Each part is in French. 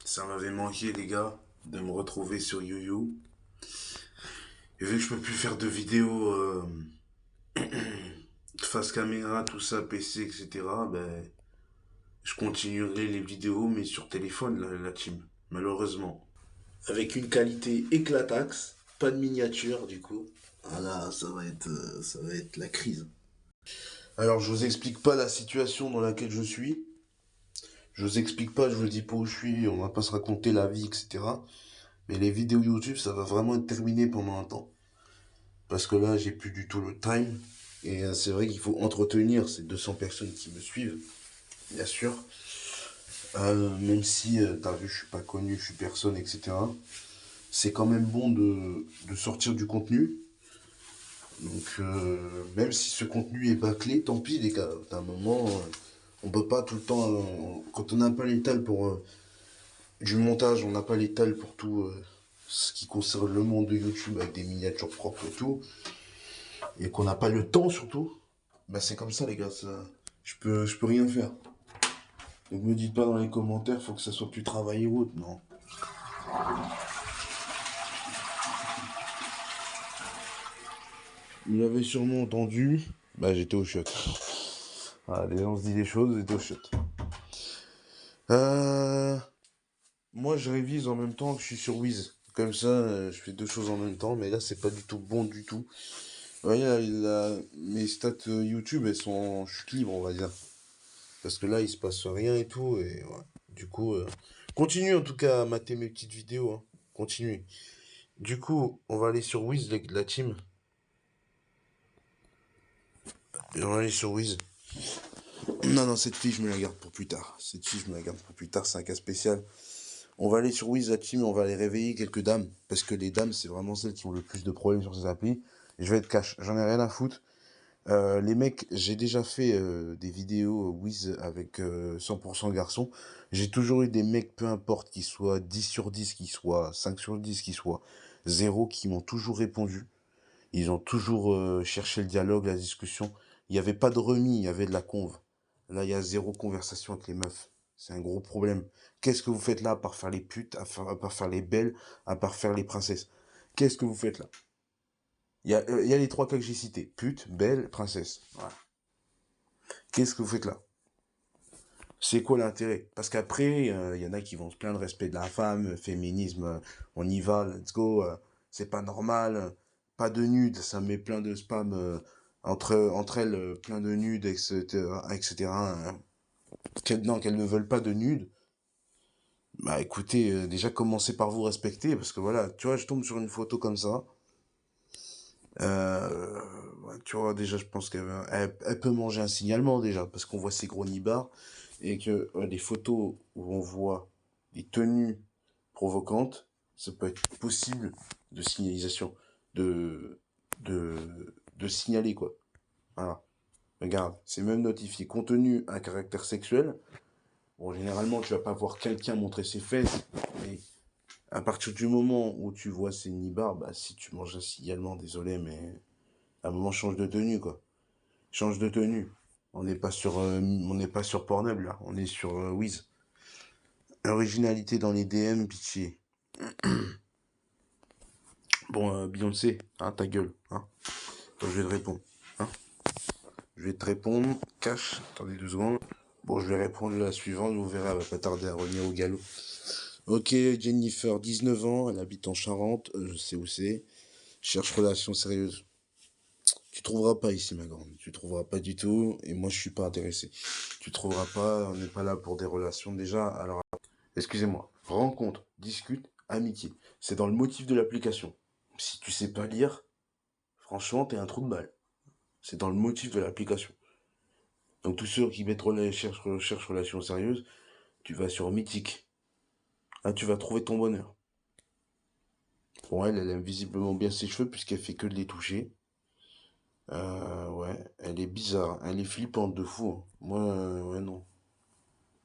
Ça m'avait manqué, les gars, de me retrouver sur YouYou. Et vu que je peux plus faire de vidéos face caméra, tout ça, PC, etc., ben, je continuerai les vidéos, mais sur téléphone, la team, malheureusement. Avec une qualité éclataxe, pas de miniature, du coup. Voilà, ça va être la crise. Alors, je vous explique pas la situation dans laquelle je suis. Je vous explique pas, je vous dis pas où je suis, on va pas se raconter la vie, etc. Mais les vidéos YouTube, ça va vraiment être terminé pendant un temps. Parce que là, j'ai plus du tout le time. Et c'est vrai qu'il faut entretenir ces 200 personnes qui me suivent, bien sûr. Même si, t'as vu, je suis pas connu, je suis personne, etc. C'est quand même bon de sortir du contenu. Donc, même si ce contenu est bâclé, tant pis, les gars. D'un moment, on peut pas tout le temps. Quand on n'a pas l'étal pour du montage, on n'a pas l'étal pour tout ce qui concerne le monde de YouTube avec des miniatures propres et tout. Et qu'on n'a pas le temps surtout, bah c'est comme ça les gars, ça, je peux rien faire. Donc me dites pas dans les commentaires, faut que ça soit plus travaillé ou autre, non. Vous l'avez sûrement entendu, bah j'étais au shot. Ah, déjà on se dit les choses, j'étais au shot. Euh, Moi je révise en même temps que je suis sur Wiz. Comme ça, je fais deux choses en même temps, mais là c'est pas du tout bon du tout. Vous voyez, mes stats YouTube, elles sont en chute libre, on va dire. Parce que là, il se passe rien et tout. Et ouais. Du coup, continue en tout cas à mater mes petites vidéos. Hein. Continue. Du coup, on va aller sur Wiz, la team. Et on va aller sur Wiz. Non, non, cette fille, je me la garde pour plus tard. Cette fille, je me la garde pour plus tard. C'est un cas spécial. On va aller sur Wiz, la team, et on va aller réveiller quelques dames. Parce que les dames, c'est vraiment celles qui ont le plus de problèmes sur ces applis. Et je vais être cash. J'en ai rien à foutre. Les mecs, j'ai déjà fait des vidéos Wiz avec 100% garçons. J'ai toujours eu des mecs, peu importe, qu'ils soient 10 sur 10, qu'ils soient 5 sur 10, qu'ils soient 0, qui m'ont toujours répondu. Ils ont toujours cherché le dialogue, la discussion. Il n'y avait pas de remis, il y avait de la conve. Là, il y a zéro conversation avec les meufs. C'est un gros problème. Qu'est-ce que vous faites là à part faire les putes, à part faire les belles, à part faire les princesses? Qu'est-ce que vous faites là? Il y a les trois cas que j'ai cités. Pute, belle, princesse. Voilà. Qu'est-ce que vous faites là? C'est quoi l'intérêt? Parce qu'après, il y en a qui vont se plaindre, respect de la femme, féminisme, on y va, let's go, c'est pas normal, pas de nudes, ça met plein de spam entre elles, plein de nudes, etc. etc. hein. Non, qu'elles ne veulent pas de nudes. Bah écoutez, déjà commencez par vous respecter, parce que voilà, tu vois, je tombe sur une photo comme ça. Ouais, tu vois, déjà, je pense elle peut manger un signalement déjà, parce qu'on voit ses gros nibards, et que les photos où on voit des tenues provocantes, ça peut être possible de signalisation, de, de signaler, quoi. Voilà. Regarde, c'est même notifié. Contenu à caractère sexuel. Bon, généralement, tu vas pas voir quelqu'un montrer ses fesses, mais à partir du moment où tu vois ses nibards, bah, si tu manges un signalement, désolé, mais à un moment, change de tenue, quoi. Change de tenue. On n'est pas sur Pornhub, là. On est sur Wiz. Originalité dans les DM, pitié. Bon, Beyoncé, hein, ta gueule, hein. Attends, je vais te répondre, hein. Je vais te répondre. Cash. Attendez 2 secondes. Bon, je vais répondre la suivante. Vous verrez, elle va pas tarder à revenir au galop. Ok, Jennifer, 19 ans. Elle habite en Charente. Je sais où c'est. Cherche relation sérieuse. Tu trouveras pas ici, ma grande. Tu trouveras pas du tout. Et moi, je suis pas intéressé. Tu trouveras pas. On n'est pas là pour des relations déjà. Alors, excusez-moi. Rencontre, discute, amitié. C'est dans le motif de l'application. Si tu sais pas lire, franchement, t'es un trou de balle. C'est dans le motif de l'application. Donc tous ceux qui mettent cherchent relation sérieuse, tu vas sur Mythique. Là, tu vas trouver ton bonheur. Bon, elle aime visiblement bien ses cheveux puisqu'elle fait que de les toucher. Ouais, elle est bizarre, elle est flippante de fou. Hein. Moi, ouais, non.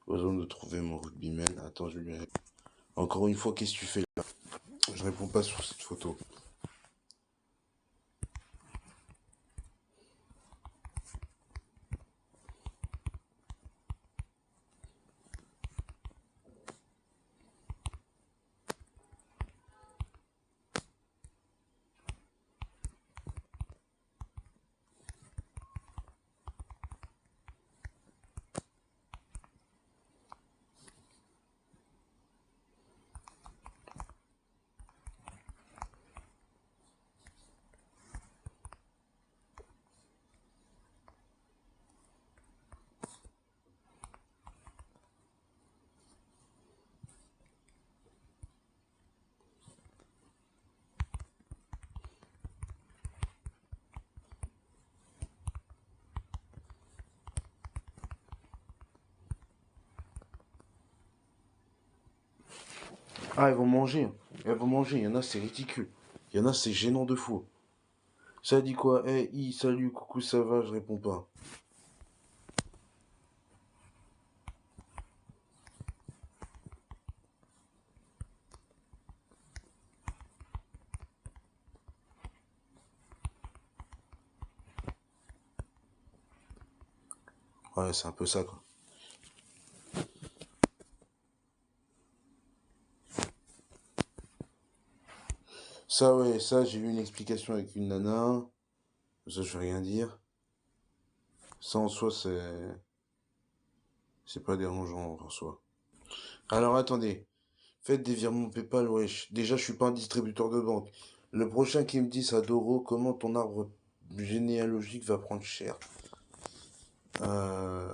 Besoin de trouver mon rugbyman. Attends, je lui réponds. Encore une fois, qu'est-ce que tu fais là? Je réponds pas sur cette photo. Ah, elles vont manger. Elles vont manger. Il y en a, c'est ridicule. Il y en a, c'est gênant de fou. Ça dit quoi? Salut, coucou, ça va? Je réponds pas. Ouais, c'est un peu ça, quoi. Ça, ouais, ça, j'ai eu une explication avec une nana. Ça, je vais rien dire. Ça, en soi, c'est pas dérangeant, en soi. Alors, attendez. Faites des virements PayPal, wesh. Déjà, je suis pas un distributeur de banque. Le prochain qui me dit ça, Doro, comment ton arbre généalogique va prendre cher? Euh...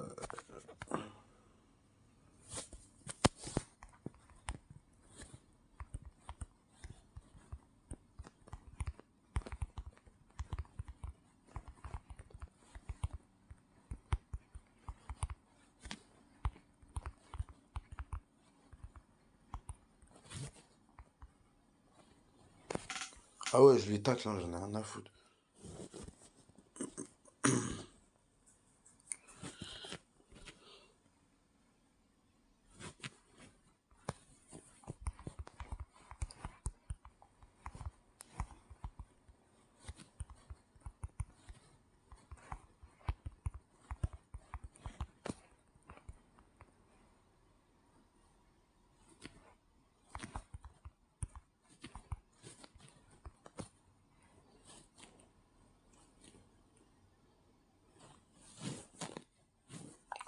Ah ouais, je les tacle, hein, j'en ai rien à foutre.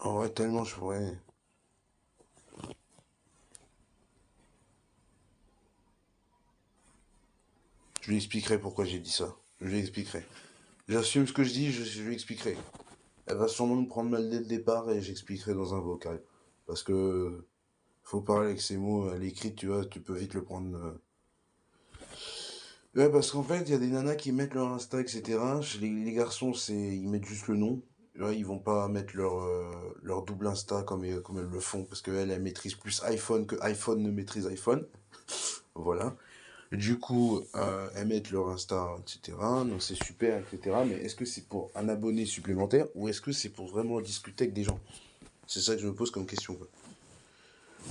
En vrai, tellement je pourrais. Je lui expliquerai pourquoi j'ai dit ça. Je lui expliquerai. J'assume ce que je dis, je lui expliquerai. Elle va sûrement me prendre mal dès le départ et j'expliquerai dans un vocal. Parce que faut parler avec ses mots. À l'écrit, tu vois, tu peux vite le prendre. Ouais, parce qu'en fait, il y a des nanas qui mettent leur Insta, etc. Chez les garçons, ils mettent juste le nom. Ouais, ils vont pas mettre leur double Insta comme elles le font, parce qu'elles maîtrisent plus iPhone que iPhone ne maîtrise iPhone. Voilà. Du coup, elles mettent leur Insta, etc. Donc c'est super, etc. Mais est-ce que c'est pour un abonné supplémentaire ou est-ce que c'est pour vraiment discuter avec des gens? C'est ça que je me pose comme question, quoi.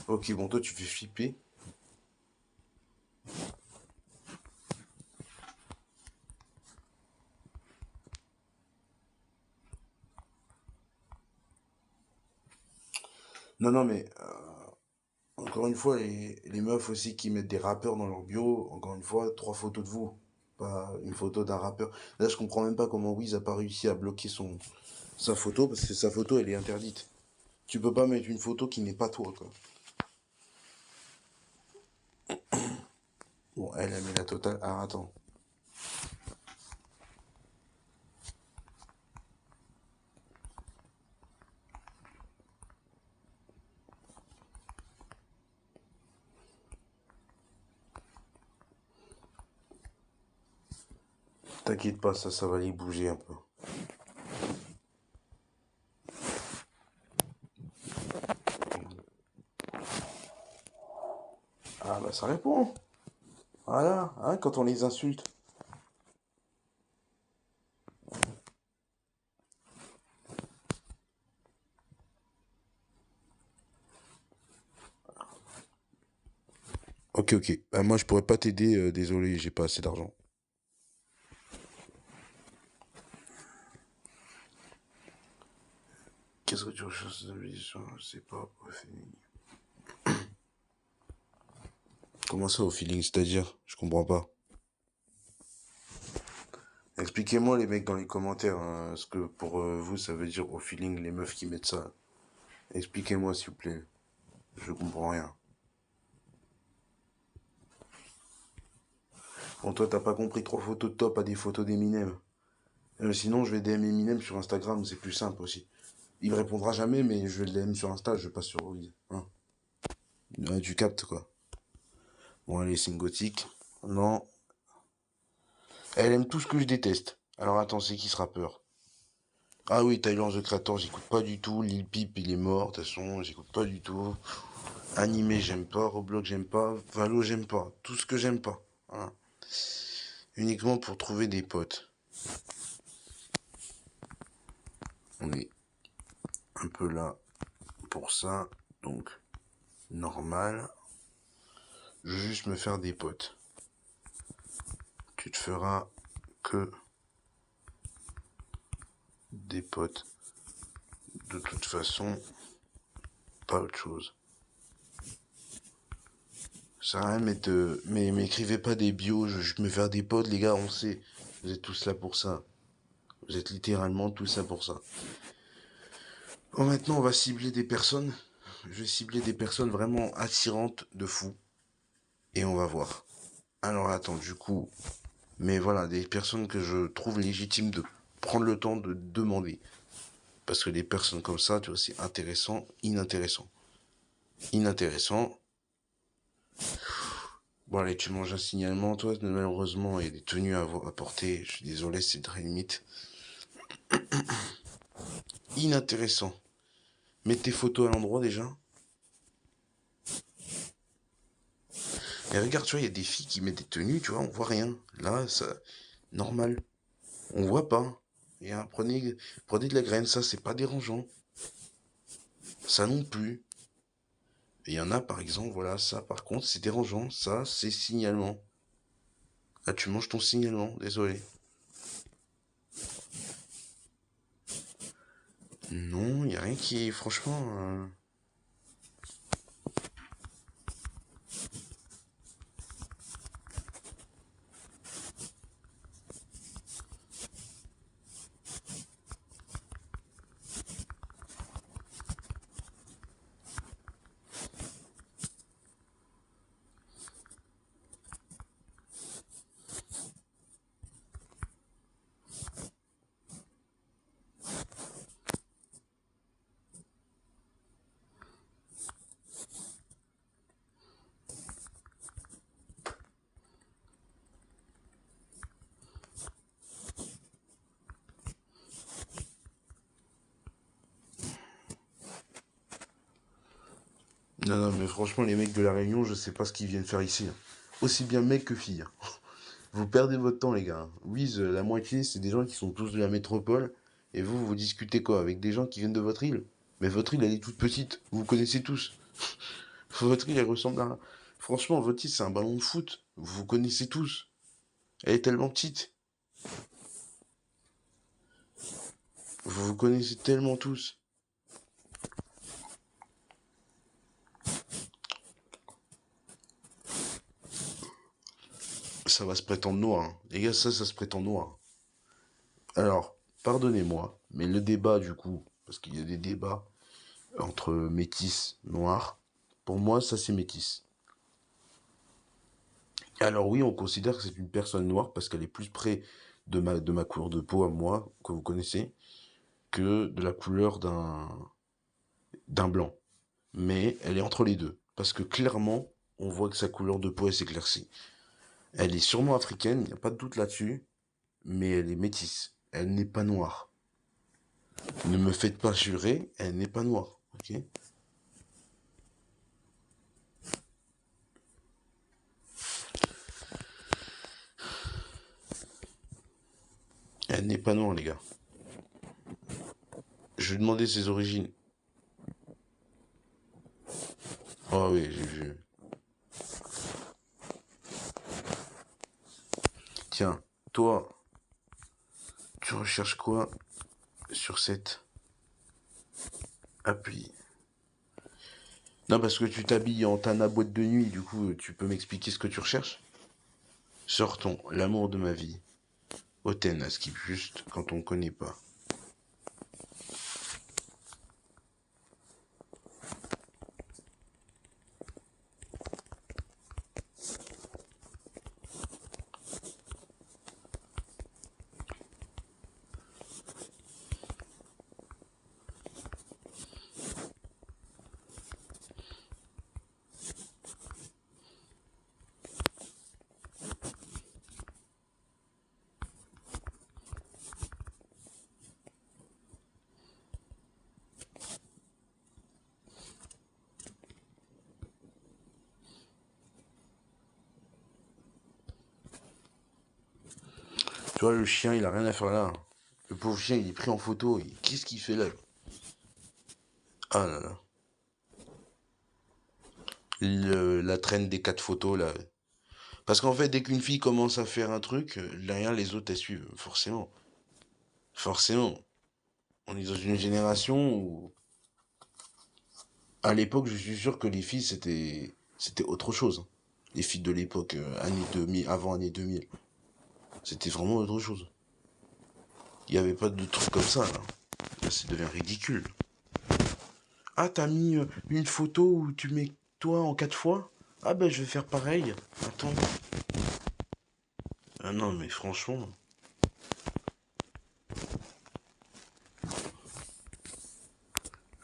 Ok, bon, toi, tu fais flipper. Non, non, mais encore une fois, les meufs aussi qui mettent des rappeurs dans leur bio, encore une fois, 3 photos de vous, pas une photo d'un rappeur. Là, je comprends même pas comment Wiz a pas réussi à bloquer sa photo, parce que sa photo, elle est interdite. Tu peux pas mettre une photo qui n'est pas toi, quoi. Bon, elle a mis la totale. Ah, attends. T'inquiète pas, ça va aller bouger un peu. Ah, bah ça répond. Voilà, hein, quand on les insulte. Ok, ok. Bah, moi, je pourrais pas t'aider, désolé, j'ai pas assez d'argent. Qu'est-ce que tu recherches de vie? Je sais pas, au feeling. Comment ça, au feeling, c'est-à-dire? Je comprends pas. Expliquez-moi, les mecs, dans les commentaires, hein, ce que pour vous, ça veut dire au feeling, les meufs qui mettent ça. Expliquez-moi, s'il vous plaît. Je comprends rien. Bon, toi, t'as pas compris 3 photos de top à des photos d'Eminem. Sinon, je vais DM Eminem sur Instagram, c'est plus simple aussi. Il me répondra jamais, mais je vais le DM sur Insta, je passe sur Wiz. Hein. Ouais, tu captes, quoi. Bon, allez, signe gothique. Non. Elle aime tout ce que je déteste. Alors attends, c'est qui ce rappeur? Ah oui, Tyler, The Creator, j'écoute pas du tout. Lil Peep, il est mort, de toute façon, j'écoute pas du tout. Animé, j'aime pas. Roblox, j'aime pas. Valo, j'aime pas. Tout ce que j'aime pas. Voilà. Uniquement pour trouver des potes. On est un peu là pour ça. Donc, normal. Je veux juste me faire des potes. Tu te feras que des potes. De toute façon, pas autre chose. Ça sert à rien, mais m'écrivez pas des bios, je me faire des potes, les gars, on sait. Vous êtes tous là pour ça. Vous êtes littéralement tous là pour ça. Bon, maintenant, on va cibler des personnes. Je vais cibler des personnes vraiment attirantes de fou. Et on va voir. Alors, attends, du coup. Mais voilà, des personnes que je trouve légitimes de prendre le temps de demander. Parce que des personnes comme ça, tu vois, c'est intéressant, inintéressant. Inintéressant. Bon, allez, tu manges un signalement, toi, malheureusement, il y a des tenues à porter. Je suis désolé, c'est très limite. Inintéressant. Mets tes photos à l'endroit déjà. Mais regarde, tu vois, il y a des filles qui mettent des tenues, tu vois, on voit rien. Là, ça, normal. On voit pas. Et hein, prenez de la graine, ça, c'est pas dérangeant. Ça non plus. Et il y en a, par exemple, voilà, ça, par contre, c'est dérangeant. Ça, c'est signalement. Ah, tu manges ton signalement, désolé. Non, il y a rien qui est, franchement... Non, non, mais franchement, les mecs de la Réunion, je sais pas ce qu'ils viennent faire ici. Hein. Aussi bien mecs que filles. Hein. Vous perdez votre temps, les gars. Wiz, la moitié, c'est des gens qui sont tous de la métropole. Et vous discutez quoi? Avec des gens qui viennent de votre île? Mais votre île, elle est toute petite. Vous connaissez tous. Votre île, elle ressemble à... Franchement, votre île, c'est un ballon de foot. Vous connaissez tous. Elle est tellement petite. Vous vous connaissez tellement tous. Ça va se prétendre noir. Hein. Les gars, ça se prétend noir. Alors, pardonnez-moi, mais le débat, du coup, parce qu'il y a des débats entre métis, noirs, pour moi, ça, c'est métis. Alors oui, on considère que c'est une personne noire parce qu'elle est plus près de ma couleur de peau à moi, que vous connaissez, que de la couleur d'un blanc. Mais elle est entre les deux. Parce que clairement, on voit que sa couleur de peau, elle s'éclaircit. Elle est sûrement africaine, il n'y a pas de doute là-dessus, mais elle est métisse. Elle n'est pas noire. Ne me faites pas jurer, elle n'est pas noire. Ok? Elle n'est pas noire, les gars. Je vais demander ses origines. Oh oui, j'ai vu. Tiens, toi, tu recherches quoi sur cette appli? Non, parce que tu t'habilles en tana boîte de nuit, du coup, tu peux m'expliquer ce que tu recherches? Sortons, l'amour de ma vie. Hautaine à skip juste quand on connaît pas. Tu vois, le chien, il a rien à faire là. Le pauvre chien, il est pris en photo. Qu'est-ce qu'il fait là? Ah là là. La traîne des 4 photos là. Parce qu'en fait, dès qu'une fille commence à faire un truc, derrière les autres, elles suivent. Forcément. Forcément. On est dans une génération où, à l'époque, je suis sûr que les filles, c'était autre chose. Les filles de l'époque, années 2000, avant année 2000. C'était vraiment autre chose. Il n'y avait pas de trucs comme ça, là. Là, ça devient ridicule. Ah, t'as mis une photo où tu mets toi en 4 fois? Ah ben, je vais faire pareil. Attends. Ah non, mais franchement.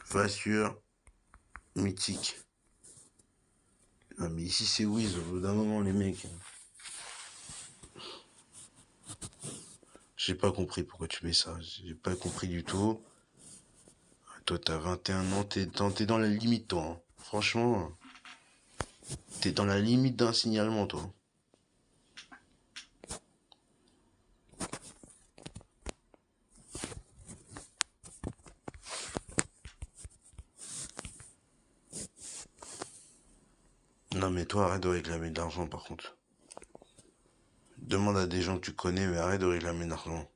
Voiture mythique. Ah, mais ici, c'est Wiz. Au bout d'un moment, les mecs. J'ai pas compris pourquoi tu mets ça. J'ai pas compris du tout. Toi, t'as 21 ans. T'es dans la limite, toi, hein. Franchement, t'es dans la limite d'un signalement, toi. Non, mais toi, arrête de réclamer de l'argent, par contre. Demande à des gens que tu connais, mais arrête de réclamer de l'argent.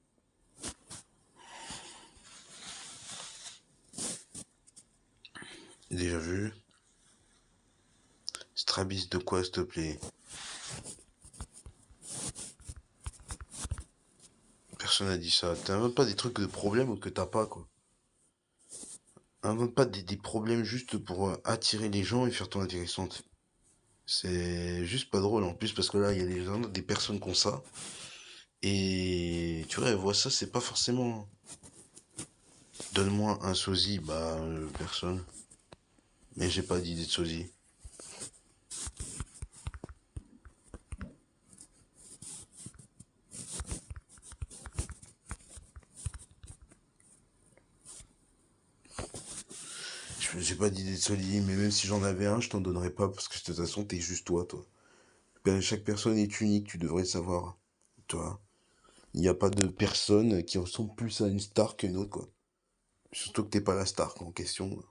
Déjà vu? Strabis de quoi, s'il te plaît? Personne n'a dit ça. T'inventes pas des trucs de problèmes que t'as pas, quoi. Invente pas des problèmes juste pour attirer les gens et faire ton intéressante. C'est juste pas drôle en plus parce que là, il y a des personnes qui ont ça. Et tu vois, elles voient ça, c'est pas forcément. Donne-moi un sosie, bah, personne. Mais j'ai pas d'idée de sosie. J'ai pas d'idée de sosie, mais même si j'en avais un, je t'en donnerais pas parce que de toute façon, t'es juste toi. Ben, chaque personne est unique, tu devrais le savoir. Toi. Il n'y a pas de personne qui ressemble plus à une star qu'une autre, quoi. Surtout que t'es pas la star en question.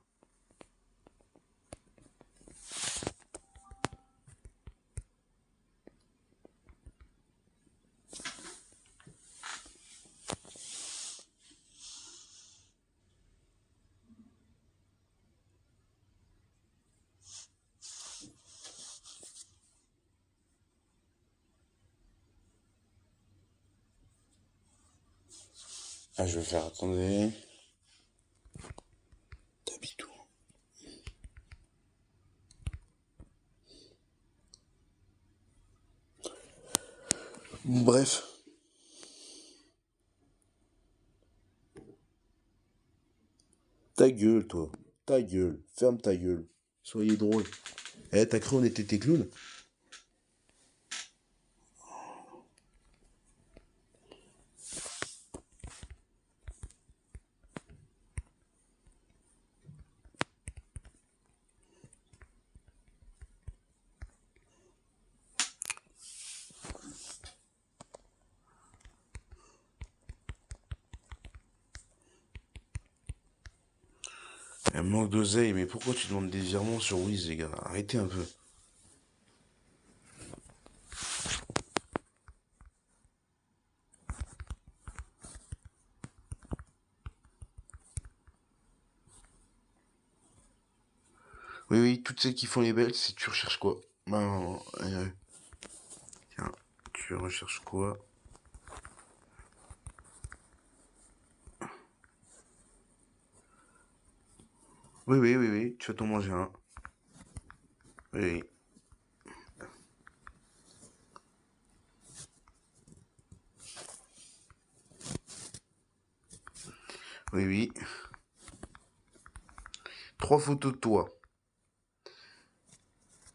Ah, je vais faire, attendez. T'habites où? Bref. Ta gueule, toi. Ta gueule. Ferme ta gueule. Soyez drôle. Eh, t'as cru on était tes clowns? Un manque d'oseille, mais pourquoi tu demandes des virements sur Wiz, les gars? Arrêtez un peu. Oui, oui, toutes celles qui font les belles, c'est tu recherches quoi? Ben, tiens, tu recherches quoi? Oui, oui, oui, oui, tu vas t'en manger un. Oui, oui, oui, oui. 3 photos de toi.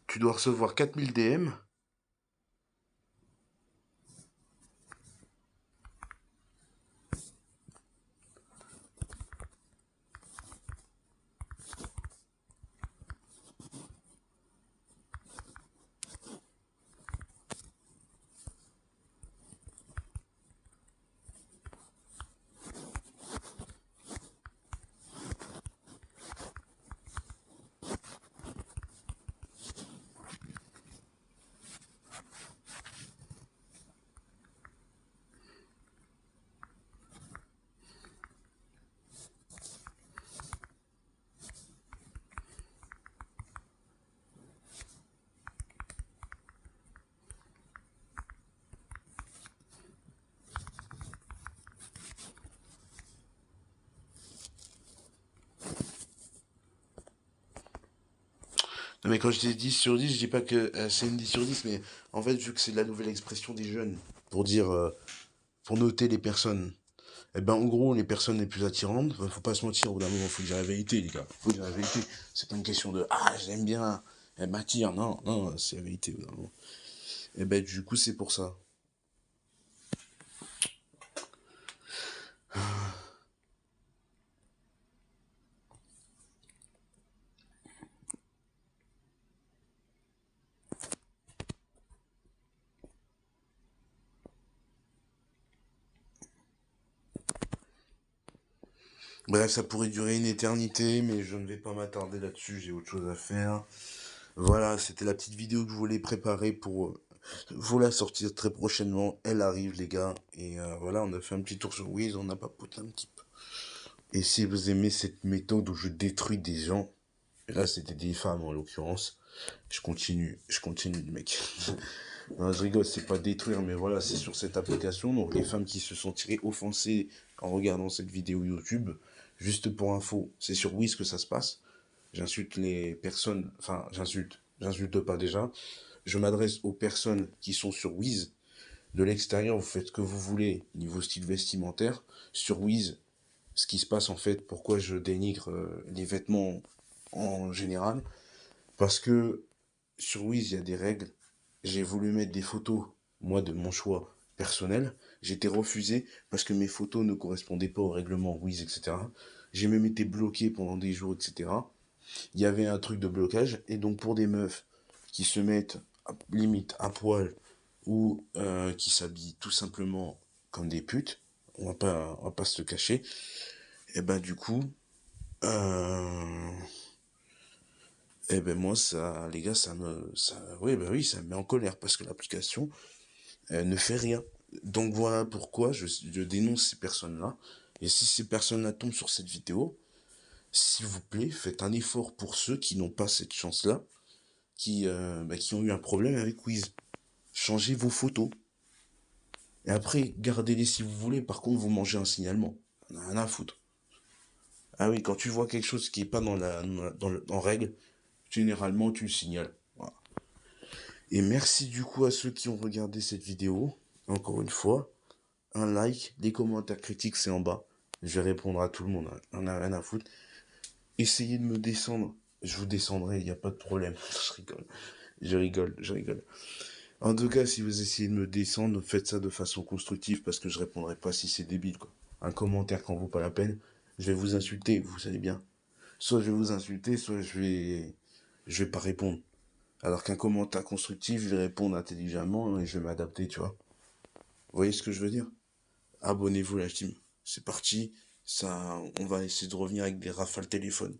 Tu dois recevoir 4000 DM. Non, mais quand je dis 10 sur 10, je dis pas que c'est une 10 sur 10, mais en fait, vu que c'est la nouvelle expression des jeunes, pour dire, pour noter les personnes, eh ben, en gros, les personnes les plus attirantes, faut pas se mentir, au bout d'un moment, faut dire la vérité, les gars. Faut dire la vérité. C'est pas une question de, ah, j'aime bien, elle m'attire. Non, non, c'est la vérité, au bout d'un moment. Eh ben, du coup, c'est pour ça. Bref, ça pourrait durer une éternité, mais je ne vais pas m'attarder là-dessus, j'ai autre chose à faire. Voilà, c'était la petite vidéo que je voulais préparer pour vous la sortir très prochainement. Elle arrive, les gars. Et voilà, on a fait un petit tour sur Wiz, on a papoté un petit peu. Et si vous aimez cette méthode où je détruis des gens, et là c'était des femmes en l'occurrence, je continue, mec. Non, je rigole, c'est pas détruire, mais voilà, c'est sur cette application. Donc les femmes qui se sont tirées offensées en regardant cette vidéo YouTube, juste pour info, c'est sur Wiz que ça se passe. J'insulte les personnes, enfin j'insulte pas déjà. Je m'adresse aux personnes qui sont sur Wiz. De l'extérieur, vous faites ce que vous voulez, niveau style vestimentaire. Sur Wiz, ce qui se passe en fait, pourquoi je dénigre les vêtements en général, parce que sur Wiz, il y a des règles. J'ai voulu mettre des photos, moi, de mon choix personnel. J'ai été refusé parce que mes photos ne correspondaient pas au règlement Wiz, etc. J'ai même été bloqué pendant des jours, etc. Il y avait un truc de blocage. Et donc, pour des meufs qui se mettent limite à poil ou qui s'habillent tout simplement comme des putes, on va pas se le cacher, et ben du coup, euh, eh ben moi ça, les gars, oui ben oui, ça me met en colère parce que l'application ne fait rien. Donc voilà pourquoi je dénonce ces personnes-là. Et si ces personnes-là tombent sur cette vidéo, s'il vous plaît, faites un effort pour ceux qui n'ont pas cette chance-là, qui ont eu un problème avec Wiz. Changez vos photos. Et après, gardez-les si vous voulez. Par contre, vous mangez un signalement. On a rien à foutre. Ah oui, quand tu vois quelque chose qui est pas en règle, généralement, tu le signales. Voilà. Et merci du coup à ceux qui ont regardé cette vidéo. Encore une fois, un like, des commentaires critiques, c'est en bas. Je vais répondre à tout le monde. On a rien à foutre. Essayez de me descendre. Je vous descendrai, il n'y a pas de problème. Je rigole. Je rigole. En tout cas, si vous essayez de me descendre, faites ça de façon constructive parce que je répondrai pas si c'est débile, quoi. Un commentaire qui en vaut pas la peine, je vais vous insulter, vous savez bien. Soit je vais vous insulter, soit je vais pas répondre. Alors qu'un commentaire constructif, je vais répondre intelligemment et je vais m'adapter, tu vois. Vous voyez ce que je veux dire? Abonnez-vous la team. C'est parti. Ça, on va essayer de revenir avec des rafales téléphone.